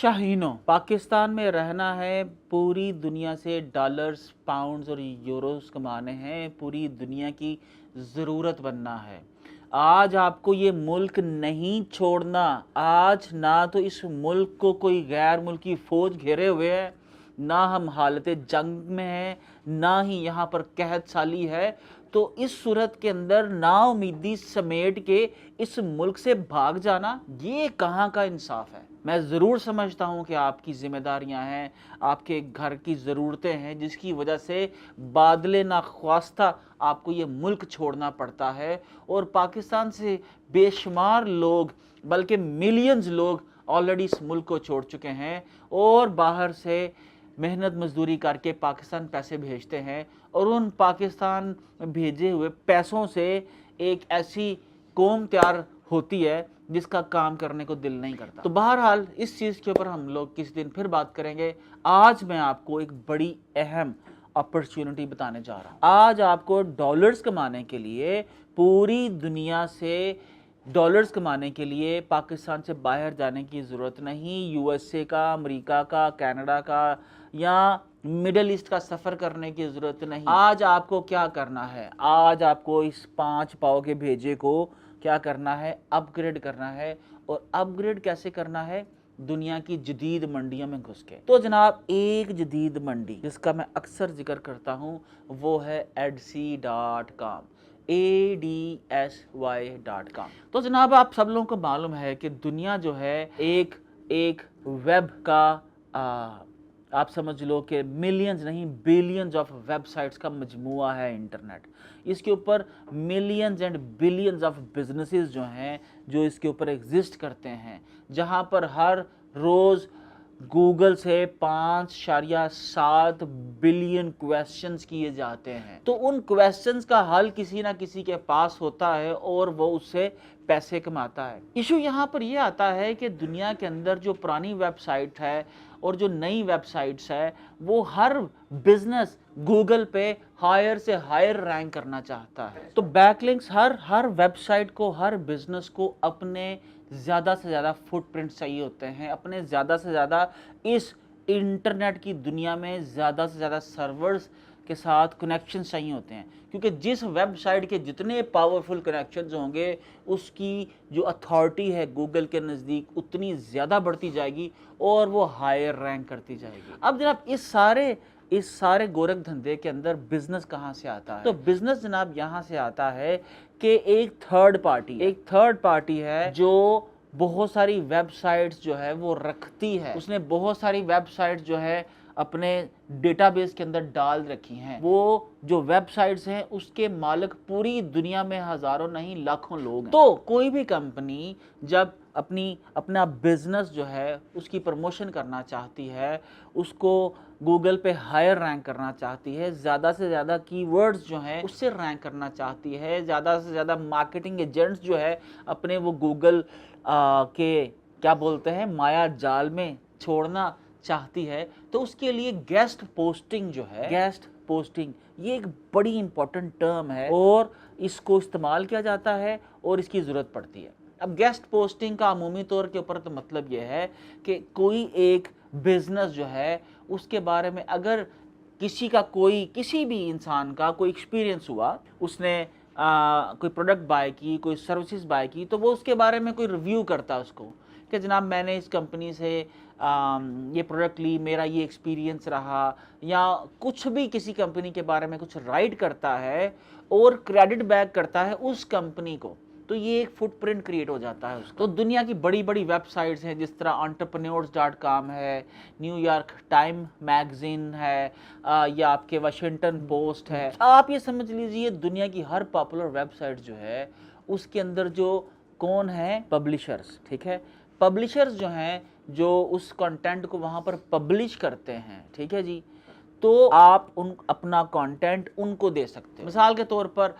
शाहीनों, पाकिस्तान में रहना है, पूरी दुनिया से डॉलर्स, पाउंड्स और यूरोस कमाने हैं, पूरी दुनिया की ज़रूरत बनना है। आज आपको ये मुल्क नहीं छोड़ना। आज ना तो इस मुल्क को कोई गैर मुल्की फ़ौज घेरे हुए है, ना हम हालत जंग में हैं, ना ही यहाँ पर कहत साली है। तो इस सूरत के अंदर नाउमीदी समेट के इस मुल्क से भाग जाना, ये कहाँ का इंसाफ है। मैं ज़रूर समझता हूँ कि आपकी ज़िम्मेदारियाँ हैं, आपके घर की ज़रूरतें हैं, जिसकी वजह से बादले नाख्वास्ता आपको ये मुल्क छोड़ना पड़ता है। और पाकिस्तान से बेशुमार लोग, बल्कि मिलियंस लोग ऑलरेडी इस मुल्क को छोड़ चुके हैं और बाहर से मेहनत मजदूरी करके पाकिस्तान पैसे भेजते हैं, और उन पाकिस्तान भेजे हुए पैसों से एक ऐसी कौम तैयार होती है जिसका काम करने को दिल नहीं करता। तो बहरहाल इस चीज़ के ऊपर हम लोग किस दिन फिर बात करेंगे। आज मैं आपको एक बड़ी अहम अपॉर्चुनिटी बताने जा रहा हूँ। आज आपको डॉलर्स कमाने के लिए, पूरी दुनिया से डॉलर्स कमाने के लिए पाकिस्तान से बाहर जाने की ज़रूरत नहीं। यूएसए का, अमेरिका का, कनाडा का या मिडल ईस्ट का सफ़र करने की ज़रूरत नहीं। आज आपको क्या करना है, आज आपको इस 5 पाव के भेजे को क्या करना है, अपग्रेड करना है। और अपग्रेड कैसे करना है? दुनिया की जदीद मंडियों में घुस के। तो जनाब, एक जदीद मंडी जिसका मैं अक्सर जिक्र करता हूँ वो है Etsy.com, ADSY.com। तो जनाब, आप सब लोगों को मालूम है कि दुनिया जो है एक वेब का आप समझ लो कि मिलियंस नहीं बिलियंस ऑफ वेबसाइट्स का मजमुआ है इंटरनेट। इसके ऊपर millions and billions of businesses जो हैं, जो इसके ऊपर एग्जिस्ट करते हैं, जहां पर हर रोज़ गूगल से 5.7 बिलियन क्वेश्चंस किए जाते हैं। तो उन क्वेश्चंस का हल किसी ना किसी के पास होता है और वो उससे पैसे कमाता है। इशू यहाँ पर यह आता है कि दुनिया के अंदर जो पुरानी वेबसाइट है और जो नई वेबसाइट्स है, वो हर बिजनेस गूगल पे हायर से हायर रैंक करना चाहता है। तो बैकलिंक्स हर वेबसाइट को, हर बिजनेस को अपने ज़्यादा से ज़्यादा फुटप्रिंट्स चाहिए होते हैं, अपने ज़्यादा से ज़्यादा इस इंटरनेट की दुनिया में ज़्यादा से ज़्यादा सर्वर्स के साथ कनेक्शन चाहिए होते हैं। क्योंकि जिस वेबसाइट के जितने पावरफुल कनेक्शंस होंगे, उसकी जो अथॉरिटी है गूगल के नज़दीक उतनी ज़्यादा बढ़ती जाएगी और वो हायर रैंक करती जाएगी। अब जनाब, इस सारे गोरख धंधे के अंदर बिजनेस कहाँ से आता है? तो बिजनेस जनाब यहाँ से आता है कि एक थर्ड पार्टी है जो बहुत सारी वेबसाइट्स जो है वो रखती है। उसने बहुत सारी वेबसाइट्स जो है अपने डेटाबेस के अंदर डाल रखी हैं। वो जो वेबसाइट्स हैं उसके मालिक पूरी दुनिया में हजारों नहीं लाखों लोग हैं। तो कोई भी कंपनी जब अपना बिजनेस जो है उसकी प्रमोशन करना चाहती है, उसको गूगल पे हायर रैंक करना चाहती है, ज़्यादा से ज़्यादा कीवर्ड्स जो हैं उससे रैंक करना चाहती है, ज़्यादा से ज़्यादा मार्केटिंग एजेंट्स जो है अपने वो गूगल के क्या बोलते हैं माया जाल में छोड़ना चाहती है, तो उसके लिए गेस्ट पोस्टिंग ये एक बड़ी इंपॉर्टेंट टर्म है और इसको इस्तेमाल किया जाता है और इसकी ज़रूरत पड़ती है। अब गेस्ट पोस्टिंग का अमूमी तौर के ऊपर तो मतलब यह है कि कोई एक बिजनेस जो है उसके बारे में अगर किसी भी इंसान का कोई एक्सपीरियंस हुआ, उसने कोई प्रोडक्ट बाय की, कोई सर्विसेज बाय की, तो वो उसके बारे में कोई रिव्यू करता है उसको कि जनाब मैंने इस कंपनी से ये प्रोडक्ट ली, मेरा ये एक्सपीरियंस रहा, या कुछ भी किसी कंपनी के बारे में कुछ राइट करता है और क्रेडिट बैक करता है उस कंपनी को, तो ये एक फुटप्रिंट क्रिएट हो जाता है उसका। तो दुनिया की बड़ी बड़ी वेबसाइट्स हैं, जिस तरह entrepreneurs.com है, न्यूयॉर्क टाइम मैगजीन है, या आपके वाशिंगटन पोस्ट है। आप ये समझ लीजिए दुनिया की हर पॉपुलर वेबसाइट जो है उसके अंदर जो कौन है, पब्लिशर्स। ठीक है, पब्लिशर्स जो हैं जो उस कंटेंट को वहाँ पर पब्लिश करते हैं, ठीक है जी, तो आप अपना कंटेंट उनको दे सकते हैं। मिसाल के तौर पर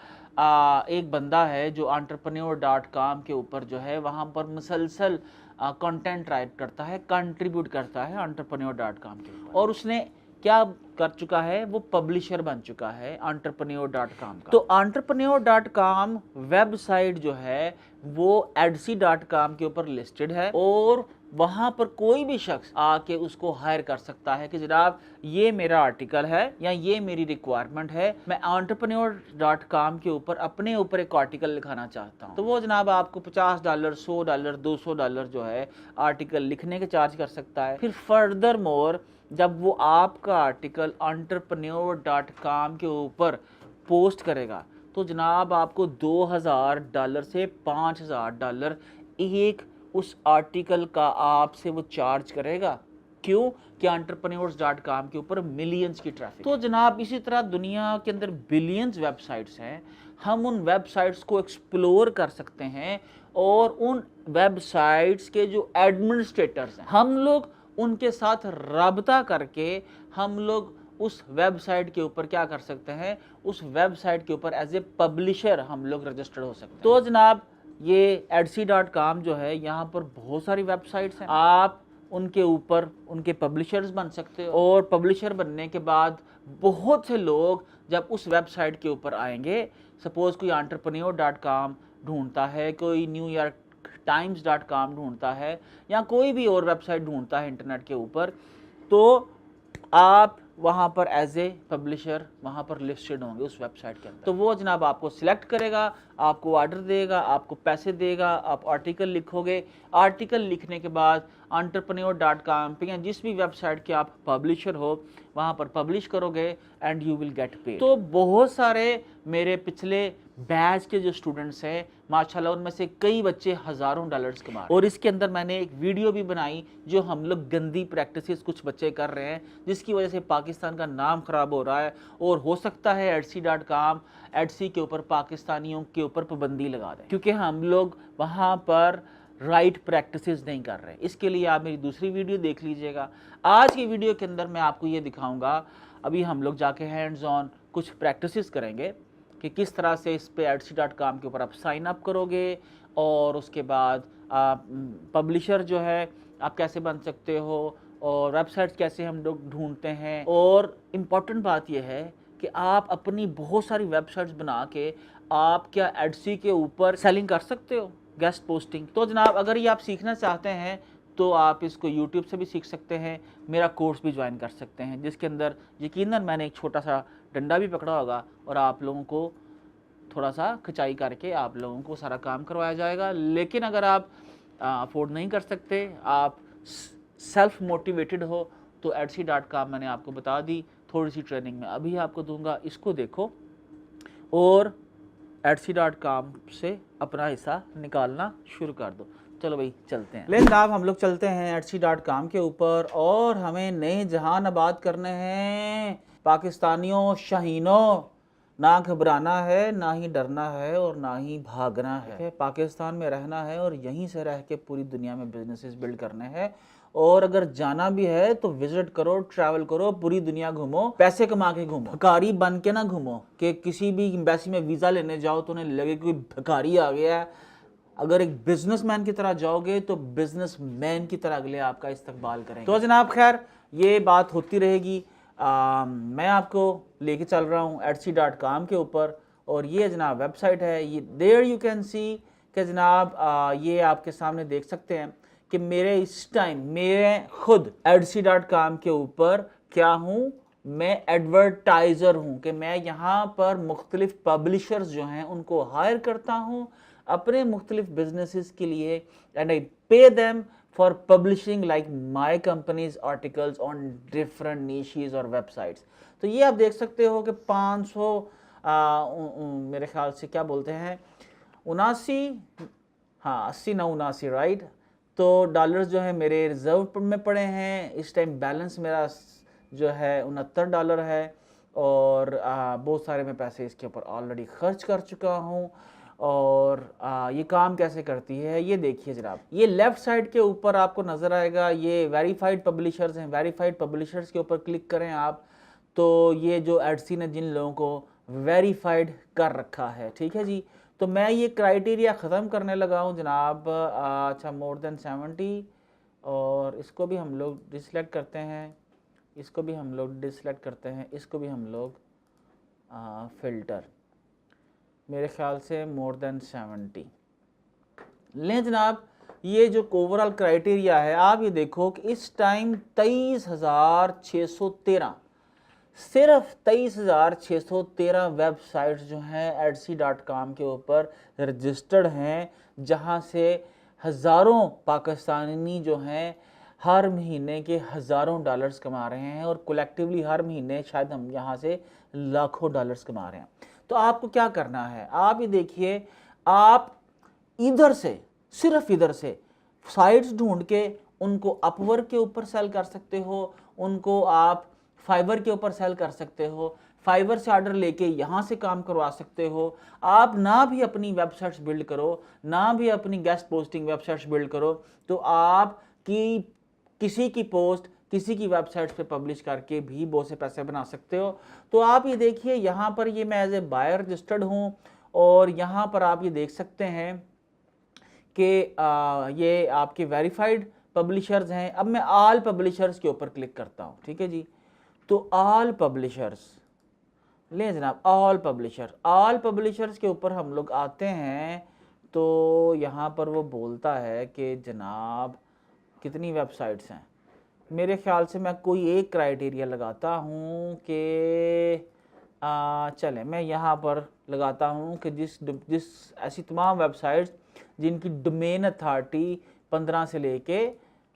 एक बंदा है जो entrepreneur.com के ऊपर जो है वहाँ पर मुसलसल कंटेंट राइट करता है, कंट्रीब्यूट करता है entrepreneur.com के ऊपर, और उसने क्या कर चुका है, वो पब्लिशर बन चुका है entrepreneur.com का। तो entrepreneur.com वेबसाइट जो है वो Etsy.com के ऊपर लिस्टेड है और वहाँ पर कोई भी शख्स आके उसको हायर कर सकता है कि जनाब ये मेरा आर्टिकल है या ये मेरी रिक्वायरमेंट है, मैं entrepreneur.com के ऊपर अपने ऊपर एक आर्टिकल लिखाना चाहता हूँ। तो वो जनाब आपको $50, $100, $200 जो है आर्टिकल लिखने के चार्ज कर सकता है। फिर फर्दर मोर जब वो आपका आर्टिकल entrepreneur.com के ऊपर पोस्ट करेगा तो जनाब आपको $2000 से $5000 एक उस आर्टिकल का आपसे वो चार्ज करेगा। क्यों? कि entrepreneurs.com के ऊपर मिलियंस की ट्रैफिक। तो जनाब इसी तरह दुनिया के अंदर बिलियंस वेबसाइट्स हैं, हम उन वेबसाइट्स को एक्सप्लोर कर सकते हैं और उन वेबसाइट्स के जो एडमिनिस्ट्रेटर्स हैं हम लोग उनके साथ राबता करके हम लोग उस वेबसाइट के ऊपर क्या कर सकते हैं, उस वेबसाइट के ऊपर एज ए पब्लिशर हम लोग रजिस्टर्ड हो सकते हैं। तो जनाब ये Etsy.com जो है यहाँ पर बहुत सारी वेबसाइट्स हैं, आप उनके ऊपर उनके पब्लिशर्स बन सकते हो और पब्लिशर बनने के बाद बहुत से लोग जब उस वेबसाइट के ऊपर आएंगे, सपोज कोई entrepreneur.com ढूंढता है, कोई NewYorkTimes.com ढूंढता है या कोई भी और वेबसाइट ढूंढता है इंटरनेट के ऊपर, तो आप वहाँ पर एज ए पब्लिशर वहाँ पर लिस्टेड होंगे उस वेबसाइट के अंदर। तो वो जनाब आपको सिलेक्ट करेगा, आपको ऑर्डर देगा, आपको पैसे देगा, आप आर्टिकल लिखोगे, आर्टिकल लिखने के बाद entrepreneur.com पे या जिस भी वेबसाइट के आप पब्लिशर हो वहाँ पर पब्लिश करोगे and you will get paid. तो बहुत सारे मेरे पिछले बैच के जो स्टूडेंट्स हैं माशाल्लाह उनमें से कई बच्चे हज़ारों डॉलर्स कमा रहे हैं। और इसके अंदर मैंने एक वीडियो भी बनाई जो हम लोग गंदी प्रैक्टिसेस कुछ बच्चे कर रहे हैं जिसकी वजह से पाकिस्तान का नाम ख़राब हो रहा है और हो सकता है Etsy के ऊपर पाकिस्तानियों के ऊपर पाबंदी लगा दें क्योंकि हम लोग वहाँ पर राइट प्रैक्टिसेस नहीं कर रहे। इसके लिए आप मेरी दूसरी वीडियो देख लीजिएगा। आज की वीडियो के अंदर मैं आपको ये दिखाऊंगा, अभी हम लोग जाके हैंड्स ऑन कुछ प्रैक्टिसेस करेंगे कि किस तरह से इस पे Etsy.com के ऊपर आप साइन अप करोगे और उसके बाद आप पब्लिशर जो है आप कैसे बन सकते हो और वेबसाइट्स कैसे हम लोग ढूंढते हैं। और इम्पॉर्टेंट बात यह है कि आप अपनी बहुत सारी वेबसाइट्स बना के आप क्या Etsy के ऊपर सेलिंग कर सकते हो, गेस्ट पोस्टिंग। तो जनाब अगर ये आप सीखना चाहते हैं तो आप इसको YouTube से भी सीख सकते हैं, मेरा कोर्स भी ज्वाइन कर सकते हैं जिसके अंदर यकीनन मैंने एक छोटा सा डंडा भी पकड़ा होगा और आप लोगों को थोड़ा सा खिंचाई करके आप लोगों को सारा काम करवाया जाएगा। लेकिन अगर आप अफोर्ड नहीं कर सकते, आप सेल्फ मोटिवेटेड हो, तो Etsy.com मैंने आपको बता दी, थोड़ी सी ट्रेनिंग में अभी आपको दूंगा, इसको देखो और Etsy.com से अपना हिस्सा निकालना शुरू कर दो। चलो भाई चलते हैं। लेकिन जनाब हम लोग चलते हैं Etsy.com के ऊपर और हमें नए जहान आबाद करने हैं। पाकिस्तानियों शाहीनों, ना घबराना है, ना ही डरना है और ना ही भागना है। पाकिस्तान में रहना है और यहीं से रह के पूरी दुनिया में बिजनेसेस बिल्ड करने हैं। और अगर जाना भी है तो विजिट करो, ट्रैवल करो, पूरी दुनिया घूमो, पैसे कमा के घूमो, भिखारी बन के ना घूमो कि किसी भी एम्बेसी में वीज़ा लेने जाओ तो उन्हें लगे कोई भिखारी आ गया है। अगर एक बिजनेसमैन की तरह जाओगे तो बिजनेसमैन की तरह अगले आपका इस्तकबाल करेंगे। तो जनाब खैर ये बात होती रहेगी। मैं आपको लेके चल रहा हूँ Etsy.com के ऊपर और ये जनाब वेबसाइट है। ये देयर यू कैन सी कि जनाब ये आपके सामने देख सकते हैं कि मेरे इस टाइम मेरे खुद Etsy.com के ऊपर क्या हूँ, मैं एडवर्टाइज़र हूँ कि मैं यहाँ पर मुख्तलिफ पब्लिशर्स जो हैं उनको हायर करता हूँ अपने मुख्तलिफ बिजनेसेस के लिए and I pay them for publishing like my company's articles on different niches और websites। तो ये आप देख सकते हो कि 500 मेरे ख्याल से क्या बोलते हैं 79, हाँ 80 ना 79 राइट। तो डॉलर्स जो है मेरे रिजर्व में पड़े हैं। इस टाइम बैलेंस मेरा जो है $69 है और बहुत सारे मैं पैसे इसके ऊपर ऑलरेडी खर्च कर चुका हूँ। और ये काम कैसे करती है ये देखिए जनाब, ये लेफ्ट साइड के ऊपर आपको नज़र आएगा, ये वेरीफाइड पब्लिशर्स हैं। वेरीफाइड पब्लिशर्स के ऊपर क्लिक करें आप, तो ये जो Etsy ने जिन लोगों को वेरीफाइड कर रखा है, ठीक है जी। तो मैं ये क्राइटेरिया ख़त्म करने लगा हूँ जनाब। अच्छा मोर देन 70 और इसको भी हम लोग डिसलेक्ट करते हैं, इसको भी हम लोग डिसलेक्ट करते हैं, इसको भी हम लोग फ़िल्टर, मेरे ख्याल से मोर देन 70 लें जनाब। ये जो ओवरऑल क्राइटेरिया है, आप ये देखो कि इस टाइम 23,613, सिर्फ 23,613 वेबसाइट्स जो हैं Etsy.com के ऊपर रजिस्टर्ड हैं, जहां से हज़ारों पाकिस्तानी जो हैं हर महीने के हज़ारों डॉलर्स कमा रहे हैं, और कलेक्टिवली हर महीने शायद हम यहाँ से लाखों डॉलर्स कमा रहे हैं। तो आपको क्या करना है, आप ये देखिए, आप इधर से, सिर्फ इधर से साइट्स ढूंढ के उनको अपवर्क के ऊपर सेल कर सकते हो, उनको आप फाइवर के ऊपर सेल कर सकते हो, फाइवर से ऑर्डर लेके यहाँ से काम करवा सकते हो। आप ना भी अपनी वेबसाइट्स बिल्ड करो, ना भी अपनी गेस्ट पोस्टिंग वेबसाइट्स बिल्ड करो, तो आप की किसी की पोस्ट किसी की वेबसाइट्स पे पब्लिश करके भी बहुत से पैसे बना सकते हो। तो आप ये देखिए, यहाँ पर ये मैं एज ए बायर रजिस्टर्ड हूँ, और यहाँ पर आप ये देख सकते हैं कि ये आपके वेरीफाइड पब्लिशर्स हैं। अब मैं ऑल पब्लिशर्स के ऊपर क्लिक करता हूँ, ठीक है जी। तो ऑल पब्लिशर्स लें जनाब, ऑल पब्लिशर्स के ऊपर हम लोग आते हैं, तो यहाँ पर वो बोलता है कि जनाब कितनी वेबसाइट्स हैं। मेरे ख्याल से मैं कोई एक क्राइटेरिया लगाता हूँ कि चले मैं यहाँ पर लगाता हूँ कि जिस ऐसी तमाम वेबसाइट्स जिनकी डोमेन अथॉरिटी 15 से लेके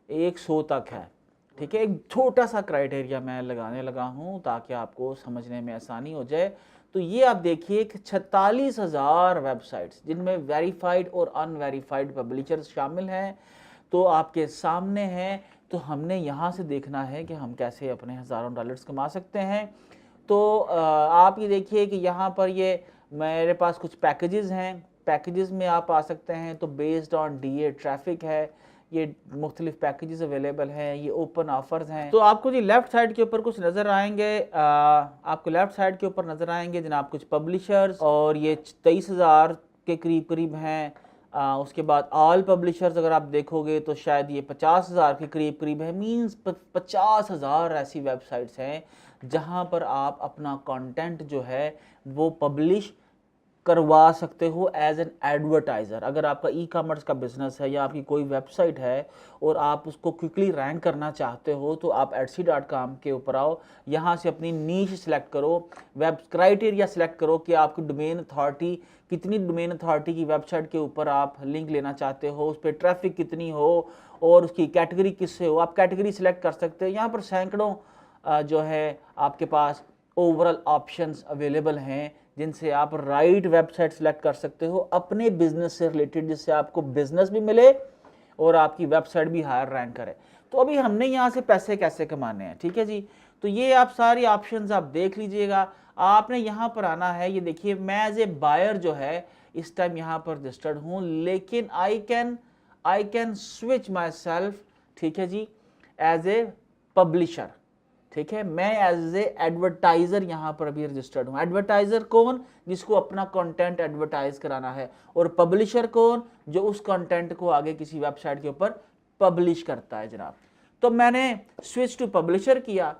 100 तक है, ठीक है। एक छोटा सा क्राइटेरिया मैं लगाने लगा हूँ ताकि आपको समझने में आसानी हो जाए। तो ये आप देखिए कि 46,000 वेबसाइट्स जिनमें वेरीफाइड और अनवेरीफाइड पब्लिशर्स शामिल हैं, तो आपके सामने हैं। तो हमने यहाँ से देखना है कि हम कैसे अपने हज़ारों डॉलर्स कमा सकते हैं। तो आप ये देखिए कि यहाँ पर ये मेरे पास कुछ पैकेजेस हैं, पैकेजेस में आप आ सकते हैं। तो बेस्ड ऑन DA ट्रैफिक है, ये मुख्तलिफ पैकेजेस अवेलेबल हैं, ये ओपन ऑफर्स हैं। तो आपको जी लेफ्ट साइड के ऊपर कुछ नज़र आएंगे, आपको लेफ्ट साइड के ऊपर नज़र आएंगे जनाब कुछ पब्लिशर्स, और ये 23,000 के करीब हैं। उसके बाद ऑल पब्लिशर्स अगर आप देखोगे तो शायद ये 50,000 के करीब है। मींस 50,000 ऐसी वेबसाइट्स हैं जहां पर आप अपना कंटेंट जो है वो पब्लिश करवा सकते हो एज एन एडवर्टाइज़र। अगर आपका ई-कॉमर्स का बिजनेस है या आपकी कोई वेबसाइट है और आप उसको क्विकली रैंक करना चाहते हो, तो आप Etsy.com के ऊपर आओ, यहाँ से अपनी नीश सेलेक्ट करो, वेब क्राइटेरिया सेलेक्ट करो कि आपकी डोमेन अथॉरिटी कितनी, डोमेन अथॉरिटी की वेबसाइट के ऊपर आप लिंक लेना चाहते हो, उस पर ट्रैफिक कितनी हो और उसकी कैटेगरी किससे हो, आप कैटेगरी सेलेक्ट कर सकते हो। यहाँ पर सैकड़ों जो है आपके पास ओवरऑल ऑप्शंस अवेलेबल हैं जिनसे आप राइट वेबसाइट सेलेक्ट कर सकते हो अपने बिजनेस से रिलेटेड, जिससे आपको बिजनेस भी मिले और आपकी वेबसाइट भी हायर रैंक करे। तो अभी हमने यहाँ से पैसे कैसे कमाने हैं, ठीक है जी। तो ये आप सारी ऑप्शंस आप देख लीजिएगा। आपने यहाँ पर आना है, ये देखिए मैं एज ए बायर जो है इस टाइम यहाँ पर रजिस्टर्ड हूँ, लेकिन I can switch my self, ठीक है जी, एज ए पब्लिशर, ठीक है। मैं एज ए एडवर्टाइजर यहाँ पर अभी रजिस्टर्ड हूँ। एडवर्टाइजर कौन? जिसको अपना कंटेंट एडवर्टाइज कराना है, और पब्लिशर कौन? जो उस कंटेंट को आगे किसी वेबसाइट के ऊपर पब्लिश करता है जनाब। तो मैंने स्विच टू पब्लिशर किया,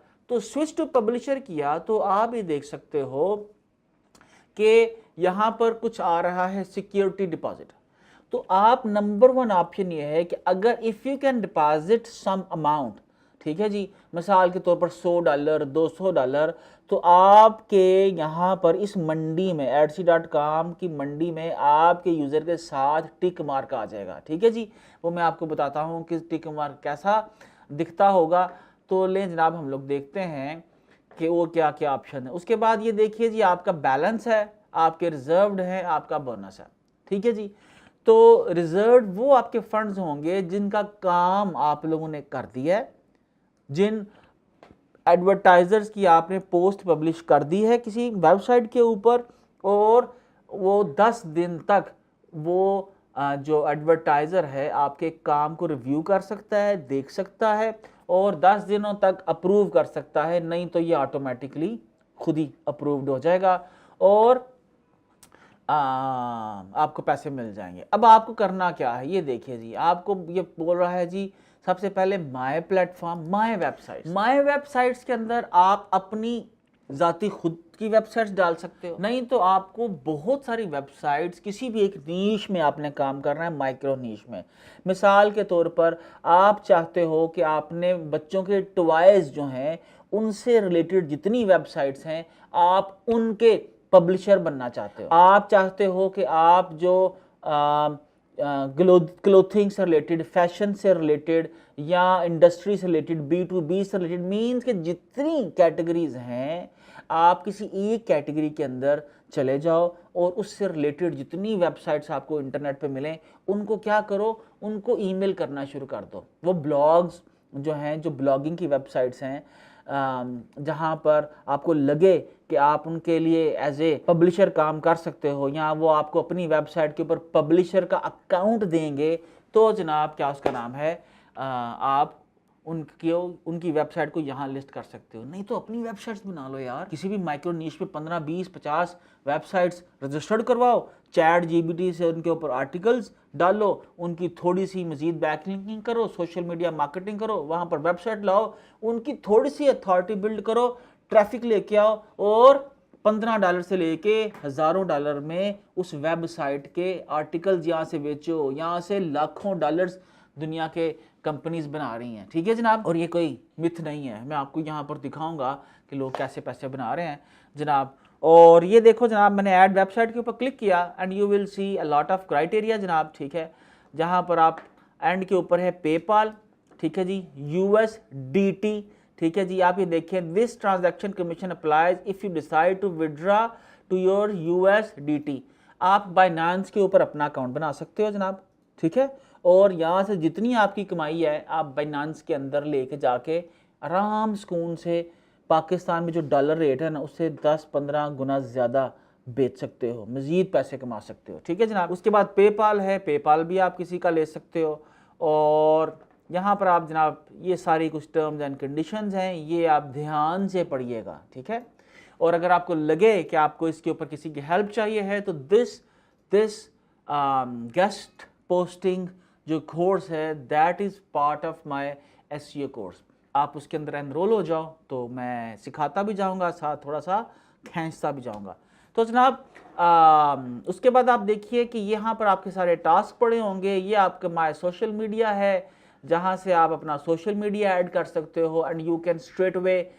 तो आप ये देख सकते हो कि यहाँ पर कुछ आ रहा है सिक्योरिटी डिपॉजिट। तो आप नंबर 1 ऑप्शन ये है कि अगर if you can deposit some amount, ठीक है जी, मिसाल के तौर पर $100, $200, तो आपके यहाँ पर इस मंडी में Etsy.com की मंडी में आपके यूज़र के साथ टिक मार्क आ जाएगा, ठीक है जी। वो मैं आपको बताता हूँ कि टिक मार्क कैसा दिखता होगा। तो लें जनाब, हम लोग देखते हैं कि वो क्या क्या ऑप्शन है। उसके बाद ये देखिए जी, आपका बैलेंस है, आपके रिजर्व्ड है, आपका बोनस है, ठीक है जी। तो रिजर्व वो आपके फंड्स होंगे जिनका काम आप लोगों ने कर दिया है, जिन एडवर्टाइजर्स की आपने पोस्ट पब्लिश कर दी है किसी वेबसाइट के ऊपर, और वो 10 दिन तक वो जो एडवर्टाइजर है आपके काम को रिव्यू कर सकता है, देख सकता है, और 10 दिनों तक अप्रूव कर सकता है। नहीं तो ये ऑटोमेटिकली खुद ही अप्रूव्ड हो जाएगा और आपको पैसे मिल जाएंगे। अब आपको करना क्या है, ये देखिए जी, आपको ये बोल रहा है जी, सबसे पहले माय प्लेटफॉर्म, माय वेबसाइट्स के अंदर आप अपनी ज़ाती खुद की वेबसाइट्स डाल सकते हो, नहीं तो आपको बहुत सारी वेबसाइट्स, किसी भी एक नीश में आपने काम करना है, माइक्रो नीश में। मिसाल के तौर पर आप चाहते हो कि आपने बच्चों के टॉयज़ जो हैं उनसे रिलेटेड जितनी वेबसाइट्स हैं आप उनके पब्लिशर बनना चाहते हो। आप चाहते हो कि आप जो क्लोथिंग से रिलेटेड, फैशन से रिलेटेड या इंडस्ट्री से रिलेटेड, B2B से रिलेटेड, मीन्स के जितनी कैटेगरीज हैं आप किसी एक कैटेगरी के अंदर चले जाओ और उससे रिलेटेड जितनी वेबसाइट्स आपको इंटरनेट पे मिलें उनको क्या करो, उनको ईमेल करना शुरू कर दो। वो ब्लॉग्स जो हैं, जो ब्लॉगिंग की वेबसाइट्स हैं, जहाँ पर आपको लगे कि आप उनके लिए एज ए पब्लिशर काम कर सकते हो या वो आपको अपनी वेबसाइट के ऊपर पब्लिशर का अकाउंट देंगे, तो जनाब क्या उसका नाम है, आप उनकी वेबसाइट को यहाँ लिस्ट कर सकते हो। नहीं तो अपनी वेबसाइट्स बना लो यार, किसी भी माइक्रो नीश पे 15, 20, 50 वेबसाइट्स रजिस्टर्ड करवाओ, चैट जीपीटी से उनके ऊपर आर्टिकल्स डालो, उनकी थोड़ी सी मजीद बैकलिंकिंग करो, सोशल मीडिया मार्केटिंग करो, वहाँ पर वेबसाइट लाओ, उनकी थोड़ी सी अथॉरिटी बिल्ड करो, ट्रैफिक लेके आओ और $15 से लेके हज़ारों डॉलर में उस वेबसाइट के आर्टिकल्स यहाँ से बेचो, यहाँ से लाखों डॉलर्स दुनिया के कंपनीज बना रही हैं। ठीक है जनाब, और ये कोई मिथ नहीं है, मैं आपको यहाँ पर दिखाऊंगा कि लोग कैसे पैसे बना रहे हैं जनाब। और ये देखो जनाब, मैंने ऐड वेबसाइट के ऊपर क्लिक किया and you will see a lot of criteria जनाब। ठीक है, जहाँ पर आप एंड के ऊपर है पेपाल, ठीक है जी, USDT, ठीक है जी। आप ये देखें, this transaction commission applies if you decide to withdraw to your USDT। आप बाइनांस के ऊपर अपना अकाउंट बना सकते हो जनाब, ठीक है, और यहाँ से जितनी आपकी कमाई है आप बाइनांस के अंदर लेके जाके आराम सुकून से पाकिस्तान में जो डॉलर रेट है ना उससे 10-15 गुना ज़्यादा बेच सकते हो, मज़ीद पैसे कमा सकते हो। ठीक है जनाब। उसके बाद पेपाल है, पेपाल भी आप किसी का ले सकते हो। और यहाँ पर आप जनाब ये सारी कुछ टर्म्स एंड कंडीशंस हैं, ये आप ध्यान से पढ़िएगा, ठीक है। और अगर आपको लगे कि आपको इसके ऊपर किसी की हेल्प चाहिए है तो दिस गेस्ट पोस्टिंग जो कोर्स है that is part of my SEO course. आप उसके अंदर एनरोल हो जाओ तो मैं सिखाता भी जाऊंगा, साथ थोड़ा सा खींचता भी जाऊंगा। तो जनाब उसके बाद आप देखिए कि यहाँ पर आपके सारे टास्क पड़े होंगे। ये आपका माय सोशल मीडिया है, जहाँ से आप अपना सोशल मीडिया ऐड कर सकते हो and you can straight away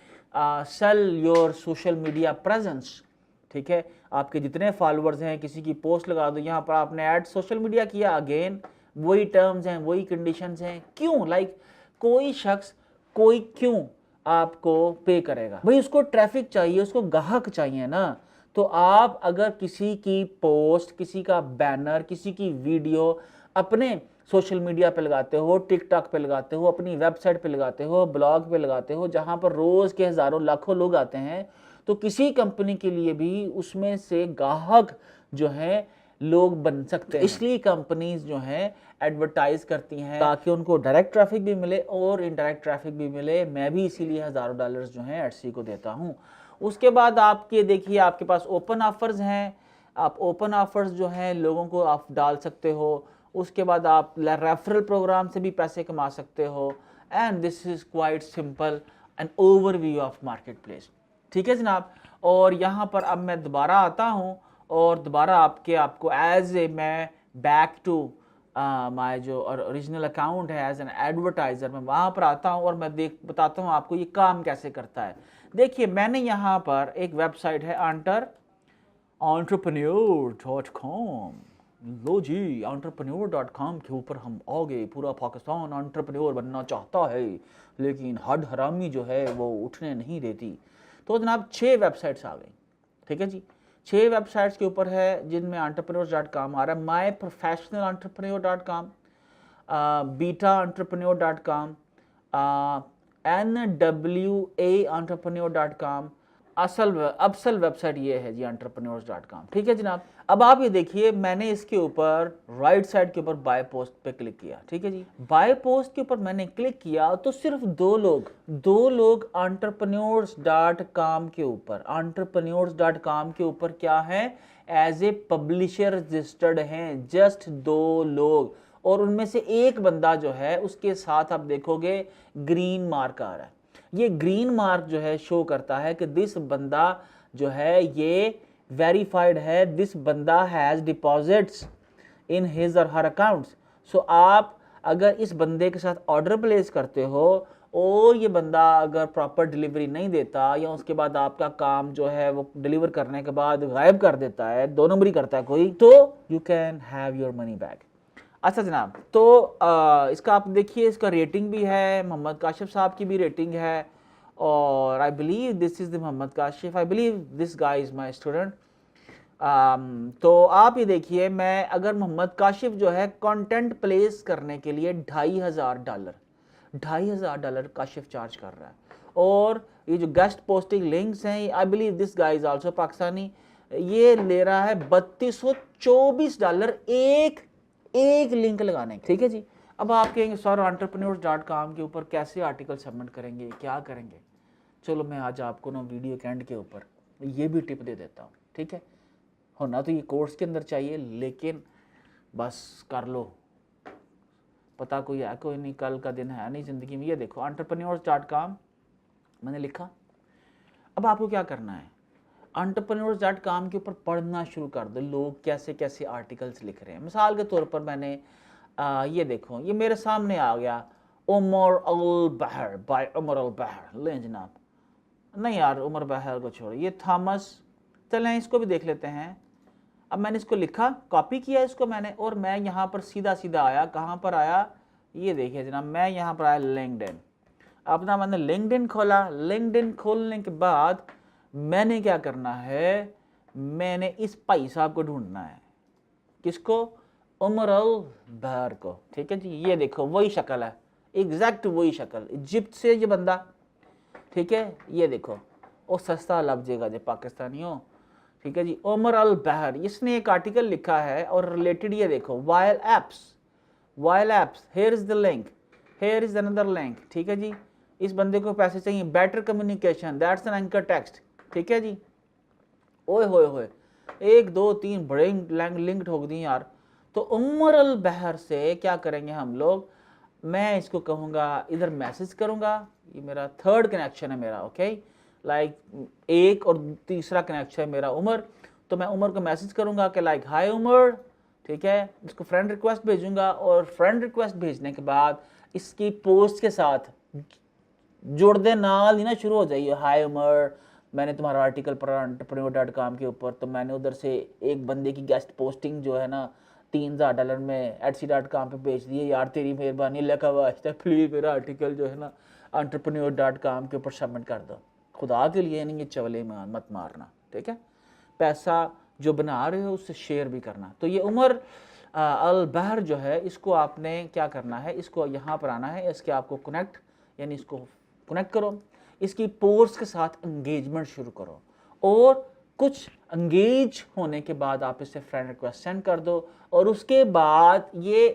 sell your social media presence. ठीक है, आपके जितने फॉलोअर्स हैं किसी की पोस्ट लगा दो, यहाँ पर आपने ऐड सोशल मीडिया किया, अगेन वही टर्म्स हैं, वही कंडीशंस हैं। क्यों, लाइक कोई शख्स कोई क्यों आपको पे करेगा भाई, उसको ट्रैफिक चाहिए, उसको ग्राहक चाहिए ना। तो आप अगर किसी की पोस्ट, किसी का बैनर, किसी की वीडियो अपने सोशल मीडिया पे लगाते हो, टिकटॉक पे लगाते हो, अपनी वेबसाइट पे लगाते हो, ब्लॉग पे लगाते हो, जहां पर रोज के हजारों लाखों लोग आते हैं, तो किसी कंपनी के लिए भी उसमें से ग्राहक जो है लोग बन सकते हैं। इसलिए कंपनीज जो हैं एडवर्टाइज करती हैं ताकि उनको डायरेक्ट ट्रैफिक भी मिले और इनडायरेक्ट ट्रैफिक भी मिले। मैं भी इसीलिए हज़ारों डॉलर्स जो हैं एडसी को देता हूं। उसके बाद आपके देखिए आपके पास ओपन ऑफर्स हैं, आप ओपन ऑफर्स जो हैं लोगों को आप डाल सकते हो। उसके बाद आप रेफरल प्रोग्राम से भी पैसे कमा सकते हो। And this is quite simple an overview of market place. ठीक है जनाब। और यहाँ पर अब मैं दोबारा आता हूँ और दोबारा आपको एज ए मैं बैक टू माय जो ओरिजिनल अकाउंट है एज एन एडवर्टाइज़र, मैं वहाँ पर आता हूँ और मैं बताता हूँ आपको ये काम कैसे करता है। देखिए मैंने यहाँ पर एक वेबसाइट है entrepreneur.com। लो जी, entrepreneur.com के ऊपर हम आ गए। पूरा पाकिस्तान एंटरप्रेन्योर बनना चाहता है लेकिन हड हरामी जो है वो उठने नहीं देती। तो जनाब 6 वेबसाइट्स आ गई, ठीक है जी। 6 वेबसाइट्स के ऊपर है जिनमें entrepreneurs.com आ रहा है, myprofessionalentrepreneur.com, betaentrepreneur.com, NWA-entrepreneur.com। Afsal website ये है जी entrepreneurs.com। ठीक है जनाब। अब आप ये देखिए मैंने इसके ऊपर राइट साइड के ऊपर बाय पोस्ट पे क्लिक किया, ठीक है जी। बाय पोस्ट के ऊपर मैंने क्लिक किया तो सिर्फ दो लोग entrepreneurs.com के ऊपर क्या है, एज ए पब्लिशर रजिस्टर्ड हैं, जस्ट 2 लोग। और उनमें से एक बंदा जो है उसके साथ आप देखोगे ग्रीन मार्क आ रहा है। ये ग्रीन मार्क जो है शो करता है कि दिस बंदा जो है ये वेरीफाइड है, दिस बंदा हैज़ डिपॉजिट्स इन हिज और हर अकाउंट्स। सो आप अगर इस बंदे के साथ ऑर्डर प्लेस करते हो और ये बंदा अगर प्रॉपर डिलीवरी नहीं देता या उसके बाद आपका काम जो है वो डिलीवर करने के बाद गायब कर देता है, 2 नंबरी करता है कोई, तो you can have your money back. अच्छा जनाब, तो इसका आप देखिए, इसका रेटिंग भी है, मोहम्मद काशिफ साहब की भी रेटिंग है, और I believe this is the Mohammad Kashif, I believe this guy is my student. तो आप ये देखिए, मैं अगर मोहम्मद काशिफ जो है कंटेंट प्लेस करने के लिए $2,500 काशिफ चार्ज कर रहा है, और ये जो गेस्ट पोस्टिंग लिंक्स हैं, आई believe this guy is also Pakistani, ये ले रहा है $3224 एक लिंक लगाने के। ठीक है जी। अब आप कहेंगे सर entrepreneurs.com के ऊपर कैसे आर्टिकल सबमिट करेंगे, क्या करेंगे? चलो मैं आज आपको ना वीडियो के एंड के ऊपर ये भी टिप दे देता हूँ। ठीक है, होना तो ये कोर्स के अंदर चाहिए, लेकिन बस कर लो, पता कोई है कोई नहीं, कल का दिन है नहीं ज़िंदगी में। ये देखो entrepreneurs.com मैंने लिखा। अब आपको क्या करना है, entrepreneurs.com के ऊपर पढ़ना शुरू कर दो, लोग कैसे कैसे आर्टिकल्स लिख रहे हैं। मिसाल के तौर पर मैंने ये देखो, ये मेरे सामने आ गया, उमर अल बहर बाय उमर अल बहर। लें जनाब, नहीं यार उमर बहर को छोड़ो, ये थॉमस, चलें इसको भी देख लेते हैं। अब मैंने इसको लिखा, कॉपी किया इसको मैंने, और मैं यहाँ पर सीधा सीधा आया, कहाँ पर आया, ये देखिए जनाब, मैं यहाँ पर आया लिंक्डइन। अपना मैंने लिंक्डइन खोला। लिंक्डइन खोलने के बाद मैंने क्या करना है, मैंने इस भाई साहब को ढूंढना है। किसको? उमर अल बहर को। ठीक है जी, ये देखो वही शक्ल है, एग्जैक्ट वही शक्ल, इजिप्ट से ये बंदा। ठीक है, ये देखो, वो सस्ता लग जाएगा जो पाकिस्तानियों। ठीक है जी, उमर अल बहर, इसने एक आर्टिकल लिखा है और रिलेटेड, ये देखो while apps, here is the link, here is another link. ठीक है जी, इस बंदे को पैसे चाहिए, better communication, that's an anchor text. ठीक है जी, ओए होए होए, 1 2 3 बड़े लिंक ठोक दिए यार। तो उमर अल बहर से क्या करेंगे हम लोग, मैं इसको कहूँगा, इधर मैसेज करूँगा, ये मेरा थर्ड कनेक्शन है मेरा, ओके, लाइक एक और तीसरा कनेक्शन है मेरा उमर। तो मैं उमर को मैसेज करूँगा कि लाइक हाय उमर। ठीक है, इसको फ्रेंड रिक्वेस्ट भेजूँगा, और फ्रेंड रिक्वेस्ट भेजने के बाद इसकी पोस्ट के साथ जोड़ दे, नाल ही ना शुरू हो जाइए, हाय उमर, मैंने तुम्हारा आर्टिकल पढ़ा entrepreneur.com के ऊपर, तो मैंने उधर से एक बंदे की गेस्ट पोस्टिंग जो है ना $3,000 में etsy.com पे बेच दिए, यार तेरी मेहरबानी, लगा वास्ता प्लीज़ मेरा आर्टिकल जो है ना entrepreneur.com के ऊपर सबमिट कर दो, खुदा के लिए नहीं, ये चवले में मत मारना। ठीक है, पैसा जो बना रहे हो उससे शेयर भी करना। तो ये उमर अल बहर जो है, इसको आपने क्या करना है, इसको यहाँ पर आना है, इसके आपको कनेक्ट, यानी इसको कनेक्ट करो, इसकी पोस्ट के साथ एंगेजमेंट शुरू करो, और कुछ एंगेज होने के बाद आप इससे फ्रेंड रिक्वेस्ट सेंड कर दो, और उसके बाद ये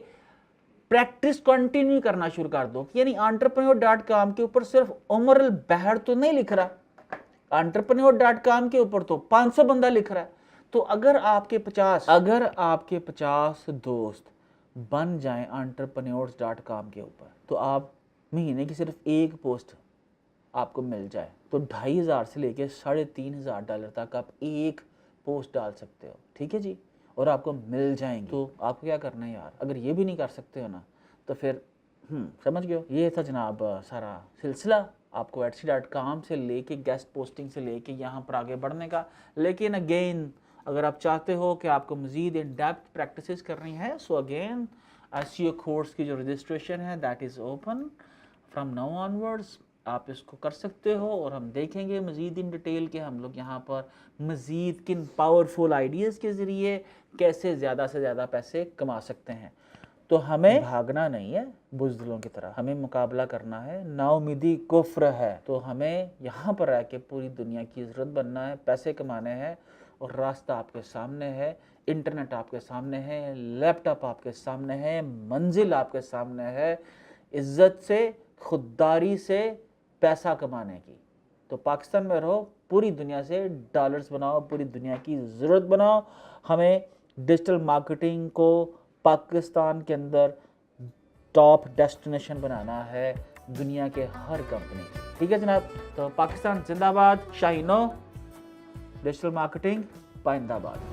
प्रैक्टिस कंटिन्यू करना शुरू कर दो। यानी entrepreneur.com के ऊपर सिर्फ उमर अल बहर तो नहीं लिख रहा, entrepreneur.com के ऊपर तो 500 बंदा लिख रहा है। तो अगर आपके 50 दोस्त बन जाएं entrepreneurs.com के ऊपर, तो आप महीने की सिर्फ एक पोस्ट आपको मिल जाए, तो $2,500 से लेके $3,500 तक आप एक पोस्ट डाल सकते हो। ठीक है जी, और आपको मिल जाएंगे। तो आपको क्या करना है यार, अगर ये भी नहीं कर सकते हो ना, तो फिर समझ गए हो। ये था जनाब सारा सिलसिला, आपको etsy.com से लेके गेस्ट पोस्टिंग से लेके यहाँ पर आगे बढ़ने का। लेकिन अगेन, अगर आप चाहते हो कि आपको मज़ीद इन डेप्थ प्रैक्टिसेस करनी है, सो अगेन SEO कोर्स की जो रजिस्ट्रेशन है that is open from now onwards, आप इसको कर सकते हो, और हम देखेंगे मज़ीद इन डिटेल के हम लोग यहाँ पर मज़ीद किन पावरफुल आइडियाज़ के ज़रिए कैसे ज़्यादा से ज़्यादा पैसे कमा सकते हैं। तो हमें भागना नहीं है बुज़दिलों की तरह, हमें मुकाबला करना है, नाउमीदी कुफ्र है। तो हमें यहाँ पर रह के पूरी दुनिया की ज़रूरत बनना है, पैसे कमाने हैं, और रास्ता आपके सामने है, इंटरनेट आपके सामने है, लैपटॉप आपके सामने है, मंजिल आपके सामने है, इज़्ज़त से, खुददारी से पैसा कमाने की। तो पाकिस्तान में रहो, पूरी दुनिया से डॉलर्स बनाओ, पूरी दुनिया की ज़रूरत बनाओ। हमें डिजिटल मार्केटिंग को पाकिस्तान के अंदर टॉप डेस्टिनेशन बनाना है दुनिया के हर कंपनी की। ठीक है जनाब, तो पाकिस्तान जिंदाबाद, शाहीनो डिजिटल मार्केटिंग पाइंदाबाद।